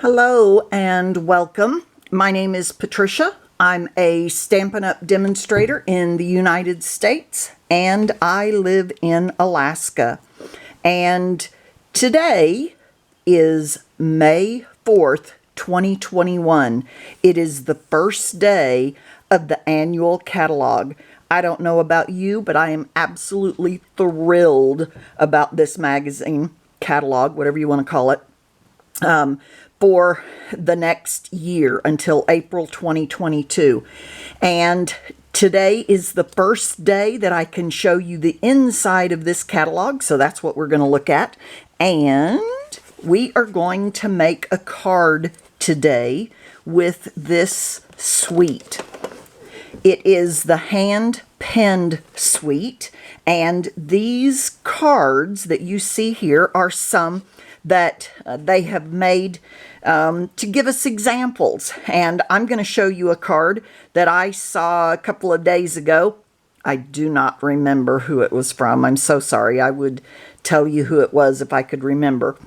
Hello and welcome. My name is Patricia. I'm a Stampin' Up! Demonstrator in the United States, and I live in Alaska. And today is May 4th, 2021. It is the first day of the annual catalog. I don't know about you, but I am absolutely thrilled about this magazine catalog, whatever you want to call it. For the next year until April 2022. And today is the first day that I can show you the inside of this catalog, so that's what we're going to look at. And we are going to make a card today with this suite. It is the hand-penned suite, and these cards that you see here are some that they have made to give us examples. And I'm going to show you a card that I saw a couple of days ago. I do not remember who it was from. I'm so sorry. I would tell you who it was if I could remember.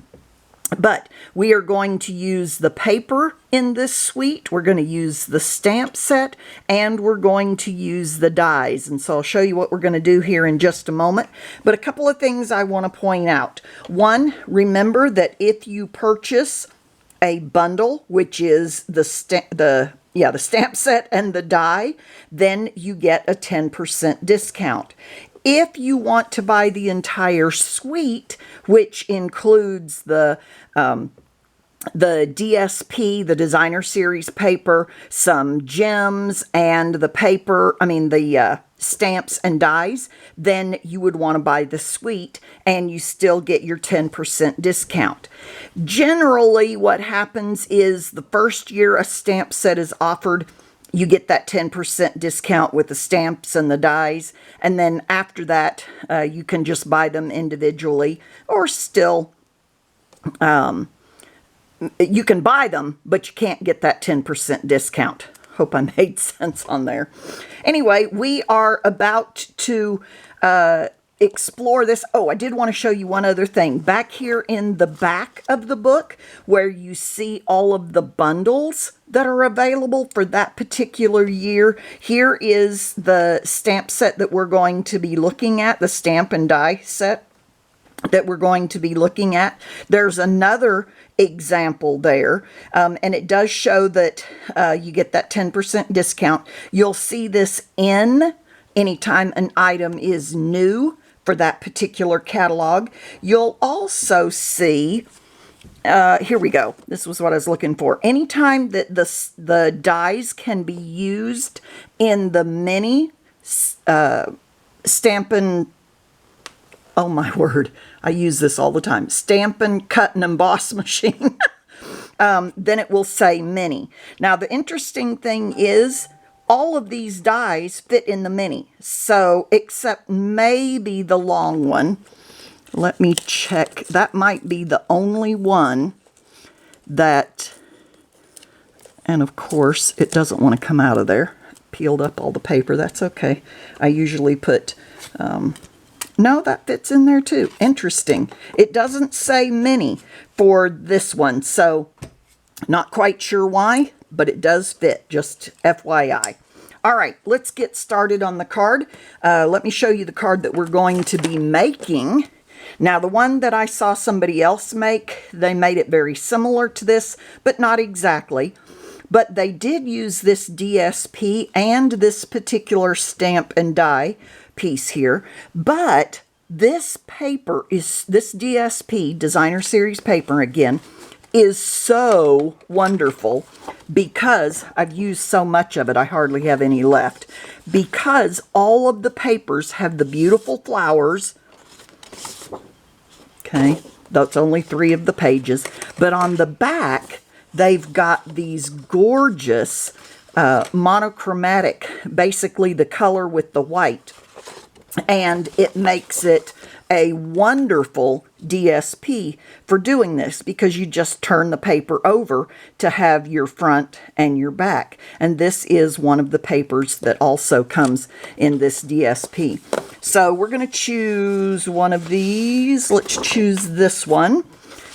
But we are going to use the paper in this suite. We're going to use the stamp set, and we're going to use the dies. And so I'll show you what we're going to do here in just a moment. But a couple of things I want to point out. One, remember that if you purchase a bundle, which is the stamp set and the die, then you get a 10% discount. If you want to buy the entire suite, which includes the DSP, the designer series paper, some gems, and the stamps and dies, then you would want to buy the suite and you still get your 10% discount. Generally, what happens is the first year a stamp set is offered, you get that 10% discount with the stamps and the dies, and then after that, you can just buy them individually, or still, you can buy them, but you can't get that 10% discount. Hope I made sense on there. Anyway, we are about to explore this. Oh, I did want to show you one other thing. Back here in the back of the book, where you see all of the bundles that are available for that particular year, here is the stamp set that we're going to be looking at, the stamp and die set that we're going to be looking at. There's another example there, and it does show that you get that 10% discount. You'll see this in anytime an item is new for that particular catalog. You'll also see, here we go. This was what I was looking for. Anytime that the dies can be used in the mini Stampin', oh my word, I use this all the time, Stampin' Cut and Emboss machine, then it will say mini. Now the interesting thing is, all of these dies fit in the mini, so except maybe the long one. Let me check. That might be the only one that, and of course it doesn't want to come out of there. Peeled up all the paper. That's okay. I usually put, no, that fits in there too. Interesting. It doesn't say mini for this one, so not quite sure why, but it does fit, just FYI. All right, let's get started on the card. Let me show you the card that we're going to be making. Now, the one that I saw somebody else make, they made it very similar to this, but not exactly. But they did use this DSP and this particular stamp and die piece here. But this paper is, this DSP, Designer Series paper again, is so wonderful because I've used so much of it, I hardly have any left. Because all of the papers have the beautiful flowers. Okay, that's only 3 of the pages. But on the back, they've got these gorgeous monochromatic, basically the color with the white. And it makes it a wonderful DSP for doing this, because you just turn the paper over to have your front and your back. And this is one of the papers that also comes in this DSP. So we're going to choose one of these. Let's choose this one.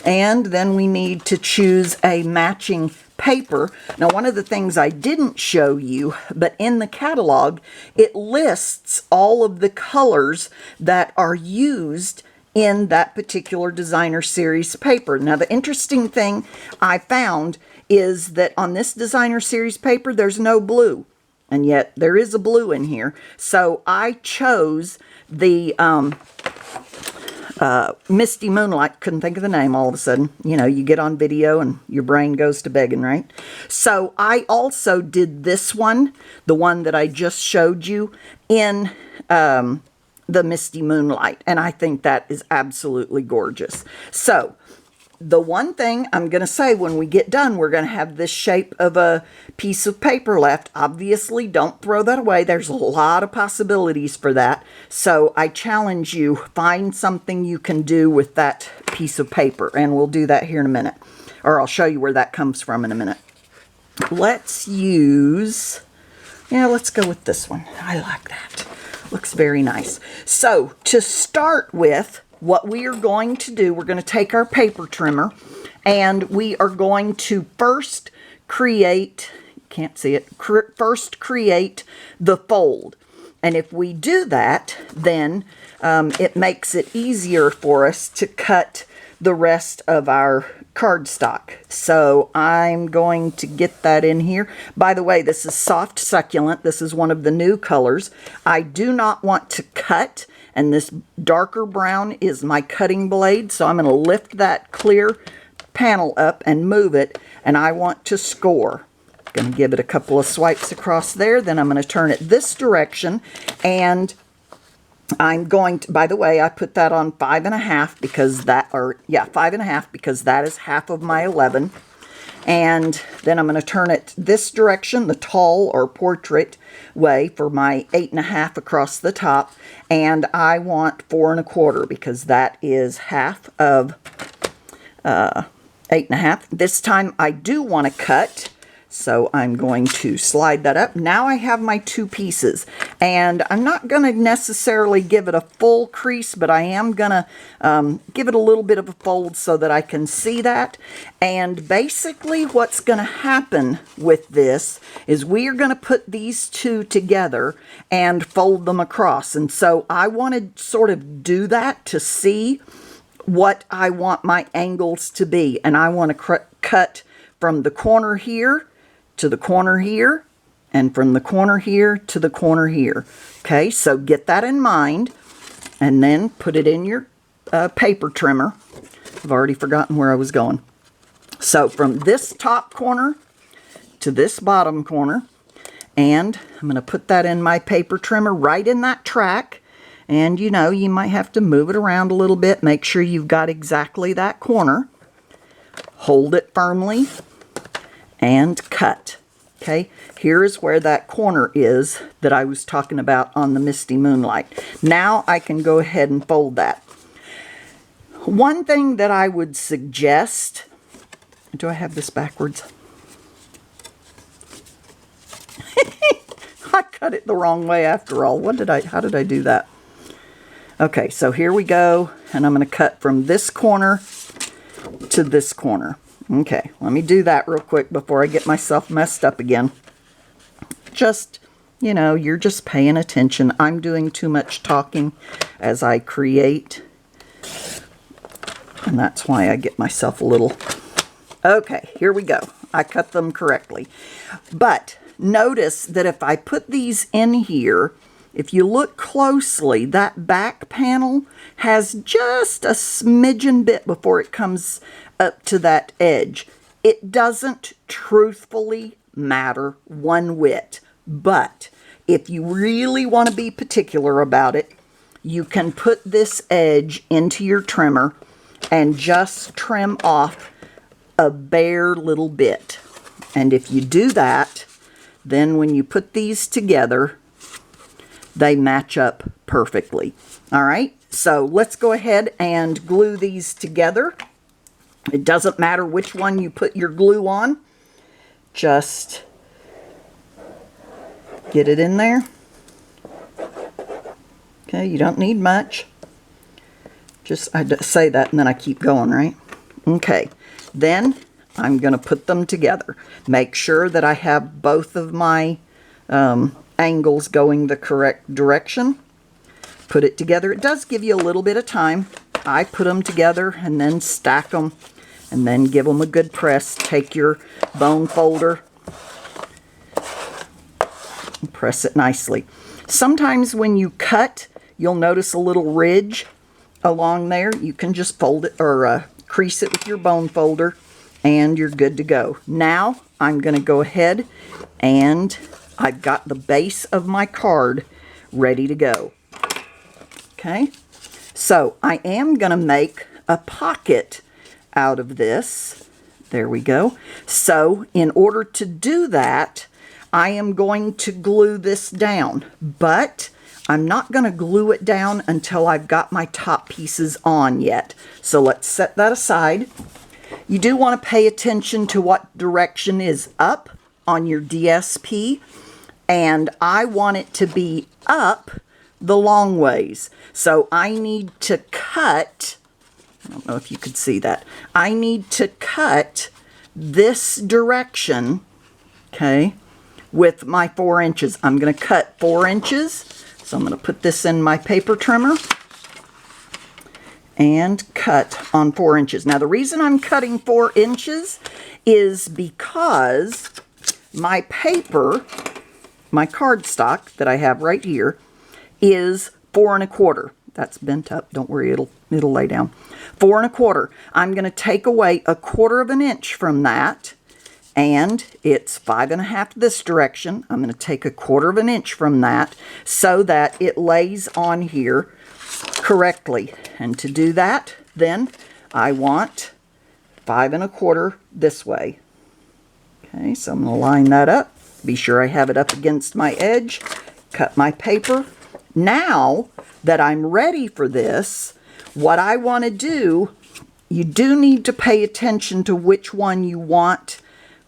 And then we need to choose a matching paper. Now, one of the things I didn't show you, but in the catalog, it lists all of the colors that are used in that particular designer series paper. Now, the interesting thing I found is that on this designer series paper, there's no blue, and yet there is a blue in here. So I chose the Misty Moonlight. Couldn't think of the name all of a sudden. You know, you get on video and your brain goes to begging, right? So I also did this one, the one that I just showed you, in the Misty Moonlight, and I think that is absolutely gorgeous. So the one thing I'm going to say, when we get done, we're going to have this shape of a piece of paper left. Obviously, don't throw that away. There's a lot of possibilities for that. So I challenge you, find something you can do with that piece of paper, and we'll do that here in a minute. Or I'll show you where that comes from in a minute. Let's use, let's go with this one. I like that. Looks very nice. So to start with, what we are going to do, we're going to take our paper trimmer and we are going to first create, can't see it, first create the fold. And if we do that, then it makes it easier for us to cut the rest of our cardstock. So I'm going to get that in here. By the way, this is Soft Succulent. This is one of the new colors. I do not want to cut, and this darker brown is my cutting blade. So I'm going to lift that clear panel up and move it, and I want to score. Going to give it a couple of swipes across there. Then I'm going to turn it this direction, and I'm going to, by the way, I put that on 5.5 because that, 5.5 because that is half of my 11. And then I'm going to turn it this direction, the tall or portrait way, for my 8.5 across the top. And I want 4.25 because that is half of 8.5. This time I do want to cut. So I'm going to slide that up. Now I have my two pieces, and I'm not going to necessarily give it a full crease, but I am going to give it a little bit of a fold so that I can see that. And basically what's going to happen with this is we are going to put these two together and fold them across. And so I want to sort of do that to see what I want my angles to be. And I want to cut from the corner here to the corner here, and from the corner here to the corner here. Okay, so get that in mind, and then put it in your paper trimmer. I've already forgotten where I was going. So from this top corner to this bottom corner, and I'm going to put that in my paper trimmer right in that track. And you might have to move it around a little bit. Make sure you've got exactly that corner. Hold it firmly and cut. Okay, here is where that corner is that I was talking about on the Misty Moonlight. Now I can go ahead and fold that. One thing that I would suggest, do I have this backwards? I cut it the wrong way after all. How did I do that? Okay, so here we go, and I'm going to cut from this corner to this corner. Okay, let me do that real quick before I get myself messed up again. Just, you're just paying attention. I'm doing too much talking as I create, and that's why I get myself a little... Okay, here we go. I cut them correctly. But notice that if I put these in here, if you look closely, that back panel has just a smidgen bit before it comes up to that edge. It doesn't truthfully matter one whit, but if you really want to be particular about it, you can put this edge into your trimmer and just trim off a bare little bit. And if you do that, then when you put these together, they match up perfectly. All right, so let's go ahead and glue these together. It doesn't matter which one you put your glue on. Just get it in there. Okay, you don't need much. I say that and then I keep going, right? Okay, then I'm going to put them together. Make sure that I have both of my angles going the correct direction. Put it together. It does give you a little bit of time. I put them together and then stack them and then give them a good press. Take your bone folder and press it nicely. Sometimes when you cut, you'll notice a little ridge along there. You can just fold it or crease it with your bone folder and you're good to go. Now I'm going to go ahead and I've got the base of my card ready to go. Okay, so I am going to make a pocket out of this. There we go. So in order to do that, I am going to glue this down, but I'm not going to glue it down until I've got my top pieces on yet. So let's set that aside. You do want to pay attention to what direction is up on your DSP, and I want it to be up the long ways. So I need to cut, I don't know if you could see that, I need to cut this direction, okay, with my 4 inches. I'm going to cut 4 inches. So I'm going to put this in my paper trimmer and cut on 4 inches. Now the reason I'm cutting 4 inches is because my paper, my cardstock that I have right here, is 4 1/4. That's bent up. Don't worry, it'll lay down. 4 1/4. I'm going to take away 1/4 of an inch from that, and it's 5 1/2 this direction. I'm going to take 1/4 of an inch from that so that it lays on here correctly. And to do that, then I want 5 1/4 this way. Okay, so I'm going to line that up. Be sure I have it up against my edge. Cut my paper. Now that I'm ready for this, what I want to do, you do need to pay attention to which one you want,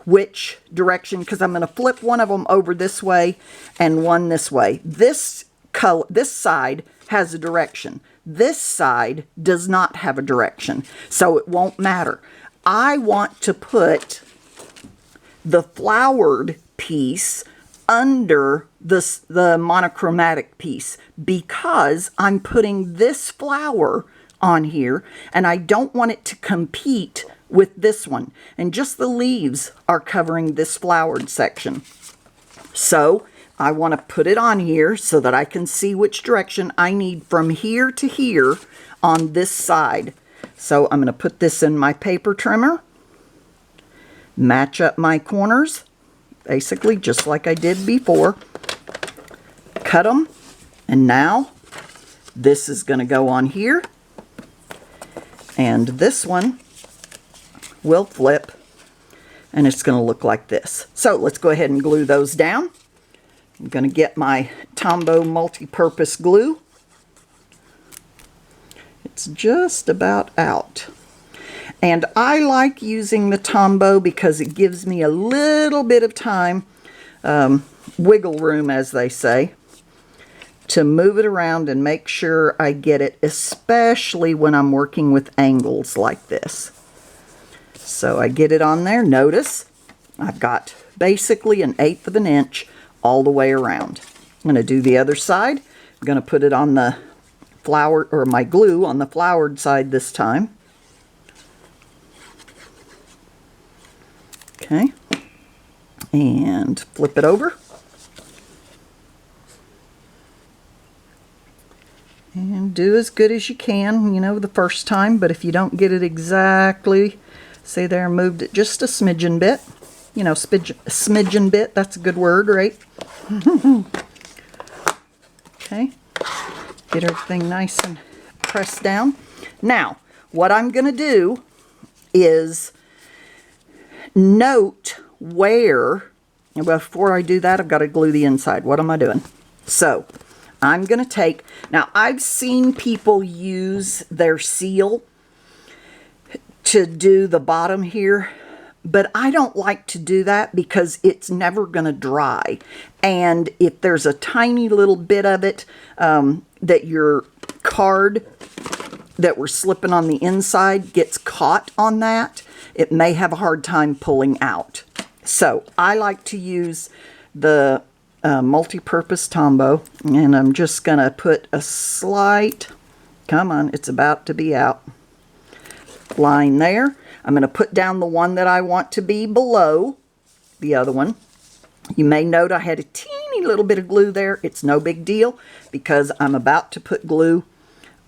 which direction, because I'm going to flip one of them over this way and one this way. This side has a direction. This side does not have a direction, so it won't matter. I want to put the flowered piece under the monochromatic piece because I'm putting this flower on here and I don't want it to compete with this one. And just the leaves are covering this flowered section. So I want to put it on here so that I can see which direction I need from here to here on this side. So I'm going to put this in my paper trimmer, match up my corners, basically just like I did before, cut them, and now this is going to go on here, and this one will flip, and it's going to look like this. So let's go ahead and glue those down. I'm going to get my Tombow multi-purpose glue. It's just about out. And I like using the Tombow because it gives me a little bit of time, wiggle room as they say, to move it around and make sure I get it, especially when I'm working with angles like this. So I get it on there. Notice I've got basically 1/8 of an inch all the way around. I'm going to do the other side. I'm going to put it on the flower, or my glue on the flowered side this time. Okay, and flip it over. And do as good as you can, you know, the first time, but if you don't get it exactly, say there, moved it just a smidgen bit. You know, smidgen bit, that's a good word, right? Okay, get everything nice and pressed down. Now, what I'm going to do is note where, and before I do that, I've got to glue the inside. What am I doing? So, I'm going to take, now I've seen people use their seal to do the bottom here, but I don't like to do that because it's never going to dry. And if there's a tiny little bit of it that your card that we're slipping on the inside gets caught on that, it may have a hard time pulling out. So I like to use the multi-purpose Tombow, and I'm just going to put a slight, come on, it's about to be out, line there. I'm going to put down the one that I want to be below the other one. You may note I had a teeny little bit of glue there. It's no big deal because I'm about to put glue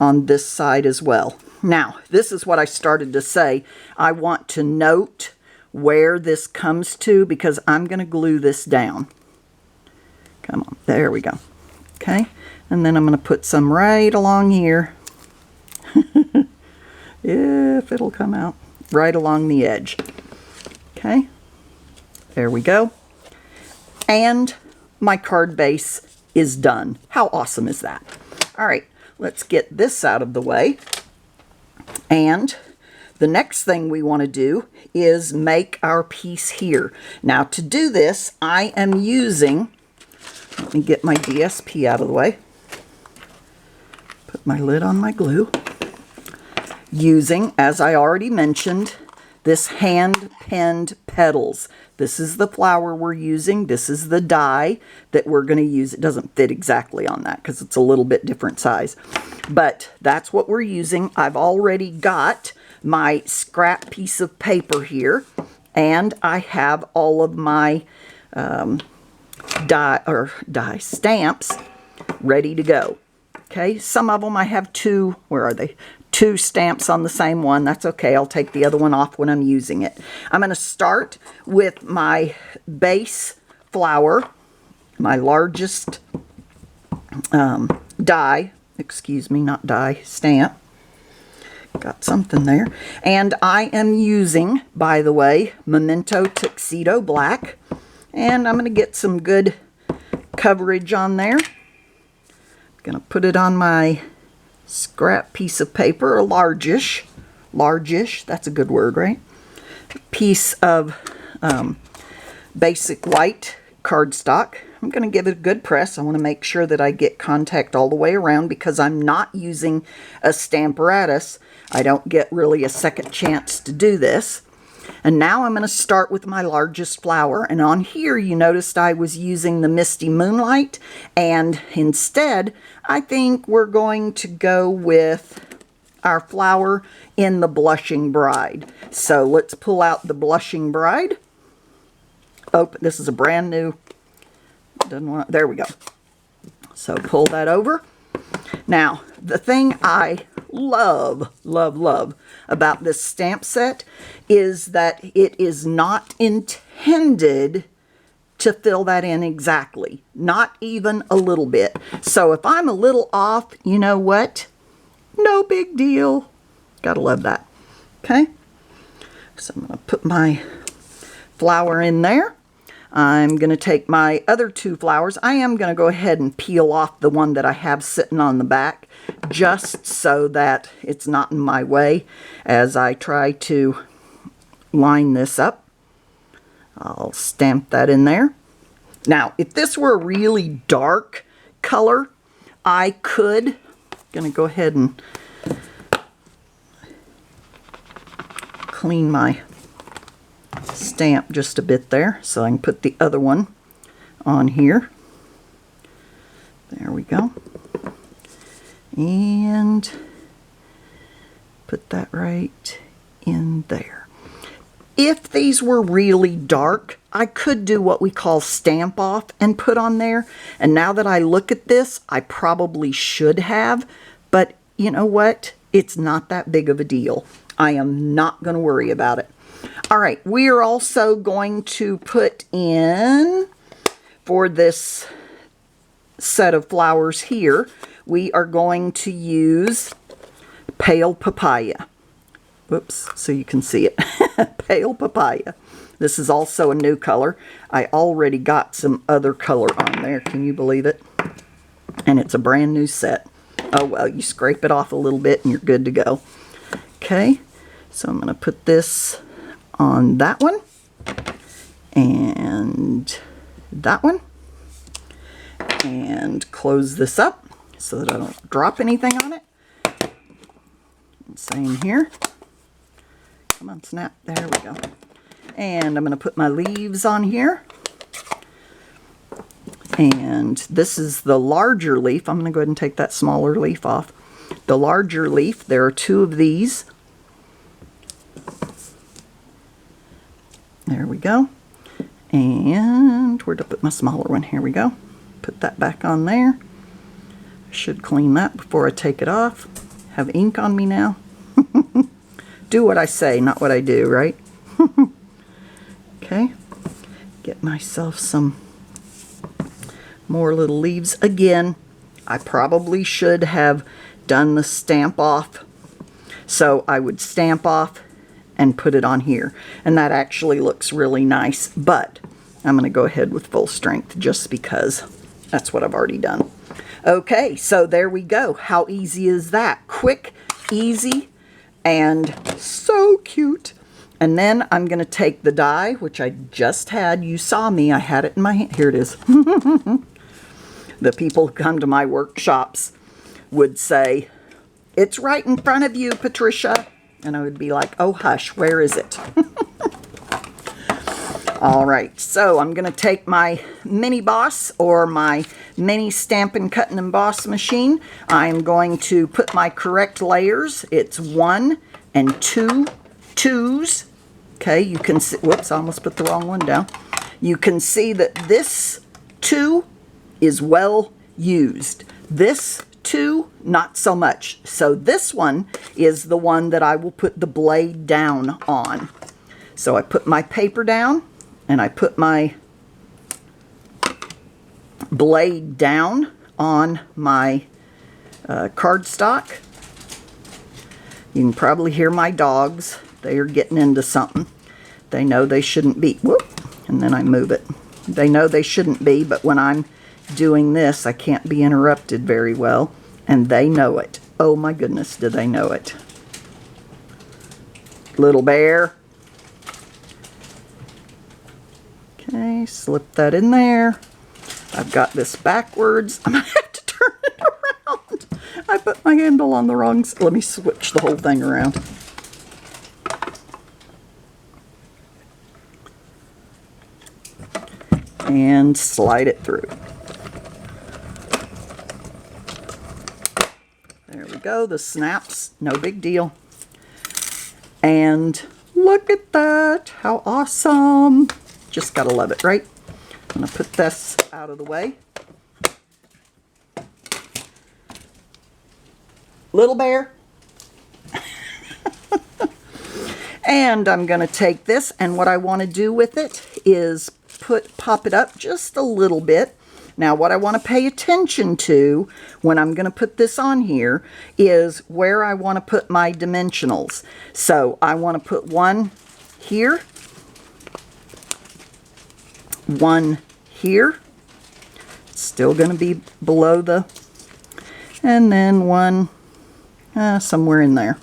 on this side as well. Now, this is what I started to say. I want to note where this comes to because I'm going to glue this down. Come on, there we go. Okay, and then I'm going to put some right along here. If it'll come out, right along the edge. Okay, there we go. And my card base is done. How awesome is that? All right, let's get this out of the way. And the next thing we want to do is make our piece here. Now to do this, I am using, let me get my DSP out of the way. Put my lid on my glue. Using, as I already mentioned, this hand-penned petals. This is the flower we're using. This is the die that we're going to use. It doesn't fit exactly on that because it's a little bit different size. But that's what we're using. I've already got my scrap piece of paper here. And I have all of my die stamps ready to go. Okay, some of them I have two, where are they? Two stamps on the same one. That's okay. I'll take the other one off when I'm using it. I'm going to start with my base flower, my largest die, excuse me, not die, stamp. Got something there. And I am using, by the way, Memento Tuxedo Black. And I'm going to get some good coverage on there. I'm going to put it on my scrap piece of paper, a largish, that's a good word, right? Piece of basic white cardstock. I'm going to give it a good press. I want to make sure that I get contact all the way around because I'm not using a Stamparatus. I don't get really a second chance to do this. And now I'm going to start with my largest flower. And on here, you noticed I was using the Misty Moonlight. And instead, I think we're going to go with our flower in the Blushing Bride. So let's pull out the Blushing Bride. Oh, this is a brand new. There we go. So pull that over. Now, the thing I love about this stamp set is that it is not intended to fill that in exactly. Not even a little bit. So if I'm a little off, you know what? No big deal. Gotta love that. Okay? So I'm going to put my flower in there. I'm going to take my other two flowers. I am going to go ahead and peel off the one that I have sitting on the back just so that it's not in my way as I try to line this up. I'll stamp that in there. Now, if this were a really dark color, I could, going to go ahead and clean my stamp just a bit there so I can put the other one on here. There we go. And put that right in there. If these were really dark, I could do what we call stamp off and put on there. And now that I look at this, I probably should have. But you know what? It's not that big of a deal. I am not going to worry about it. All right, we are also going to put in, for this set of flowers here, we are going to use Pale Papaya. Whoops, so you can see it. Pale Papaya. This is also a new color. I already got some other color on there. Can you believe it? And it's a brand new set. Oh, well, you scrape it off a little bit and you're good to go. Okay, so I'm going to put this on that one and that one and close this up so that I don't drop anything on it. Same here. Come on, snap. There we go. And I'm going to put my leaves on here. And this is the larger leaf. I'm going to go ahead and take that smaller leaf off. The larger leaf, there are 2 of these. There we go. And where'd I put my smaller one? Here we go. Put that back on there. I should clean that before I take it off. Have ink on me now. Do what I say, not what I do, right? Okay. Get myself some more little leaves. Again, I probably should have done the stamp off. So I would stamp off and put it on here. And that actually looks really nice. But I'm going to go ahead with full strength just because that's what I've already done. Okay, so there we go. How easy is that? Quick, easy, and so cute. And then I'm going to take the die, which I just had. You saw me. I had it in my hand. Here it is. The people who come to my workshops would say, "It's right in front of you, Patricia." And I would be like, "Oh, hush, where is it?" All right, so I'm going to take my mini boss or my mini Stampin' Cut and Emboss machine. I'm going to put my correct layers. It's 1 and 2 twos. Okay, you can see, whoops, I almost put the wrong one down. You can see that this 2 is well used. This 2, not so much. So this one is the one that I will put the blade down on. So I put my paper down and I put my blade down on my cardstock. You can probably hear my dogs. They are getting into something. They know they shouldn't be. Whoop, and then I move it. They know they shouldn't be, but when I'm doing this, I can't be interrupted very well. And they know it. Oh my goodness, do they know it. Little bear. Okay, slip that in there. I've got this backwards. I'm going to have to turn it around. I put my handle on the wrong side. Let me switch the whole thing around. And slide it through. There we go. The snaps, no big deal. And look at that. How awesome. Just gotta love it, right? I'm gonna put this out of the way. Little bear. And I'm gonna take this, and what I want to do with it is pop it up just a little bit. Now what I want to pay attention to when I'm going to put this on here is where I want to put my dimensionals. So I want to put one here, one here, still going to be below the, and then one somewhere in there.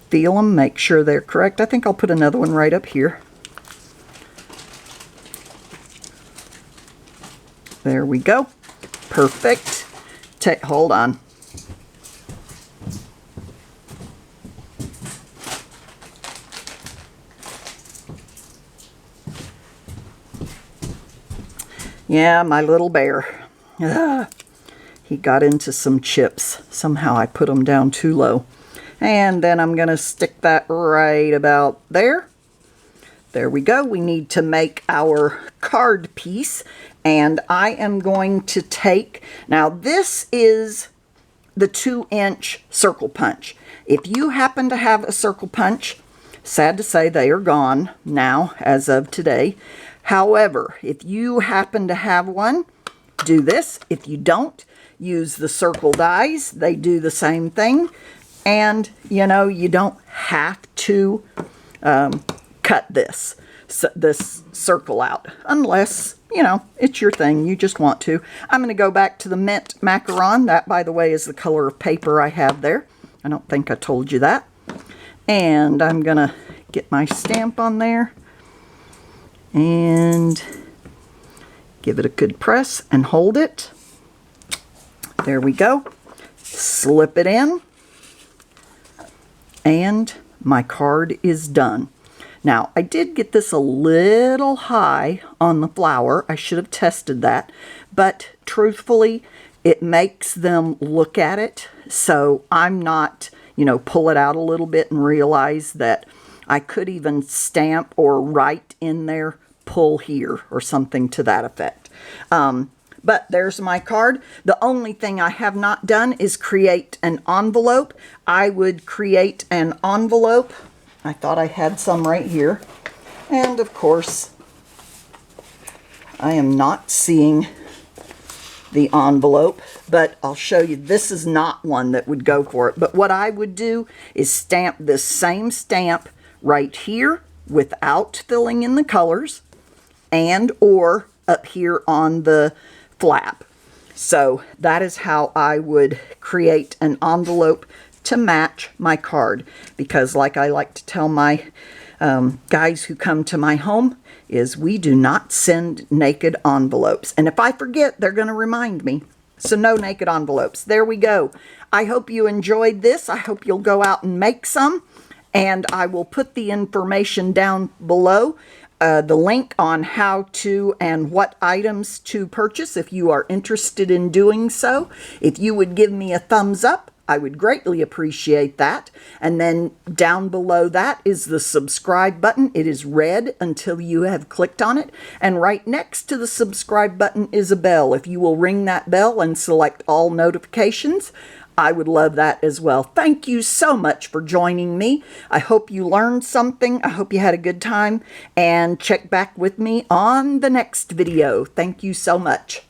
Feel them, make sure they're correct. I think I'll put another one right up here. There we go. Perfect. Hold on. Yeah, my little bear. He got into some chips. Somehow I put them down too low. And then I'm going to stick that right about there. There we go. We need to make our card piece. And I am going to take, now this is the 2-inch circle punch. If you happen to have a circle punch, sad to say they are gone now as of today. However, if you happen to have one, do this. If you don't, use the circle dies. They do the same thing. And, you know, you don't have to cut this circle out unless, you know, it's your thing. You just want to. I'm going to go back to the Mint Macaron. That, by the way, is the color of paper I have there. I don't think I told you that. And I'm going to get my stamp on there and give it a good press and hold it. There we go. Slip it in. And my card is done. Now, I did get this a little high on the flower. I should have tested that. But truthfully, it makes them look at it. So I'm not, pull it out a little bit and realize that I could even stamp or write in there, pull here, or something to that effect. But there's my card. The only thing I have not done is create an envelope. I would create an envelope. I thought I had some right here. And of course, I am not seeing the envelope, but I'll show you. This is not one that would go for it. But what I would do is stamp this same stamp right here without filling in the colors, and or up here on the flap. So that is how I would create an envelope to match my card, because like I like to tell my guys who come to my home is we do not send naked envelopes. And if I forget, they're going to remind me. So no naked envelopes. There we go. I hope you enjoyed this. I hope you'll go out and make some. And I will put the information down below. The link on how to and what items to purchase if you are interested in doing so. If you would give me a thumbs up, I would greatly appreciate that. And then down below that is the subscribe button. It is red until you have clicked on it. And right next to the subscribe button is a bell. If you will ring that bell and select all notifications, I would love that as well. Thank you so much for joining me. I hope you learned something. I hope you had a good time. And check back with me on the next video. Thank you so much.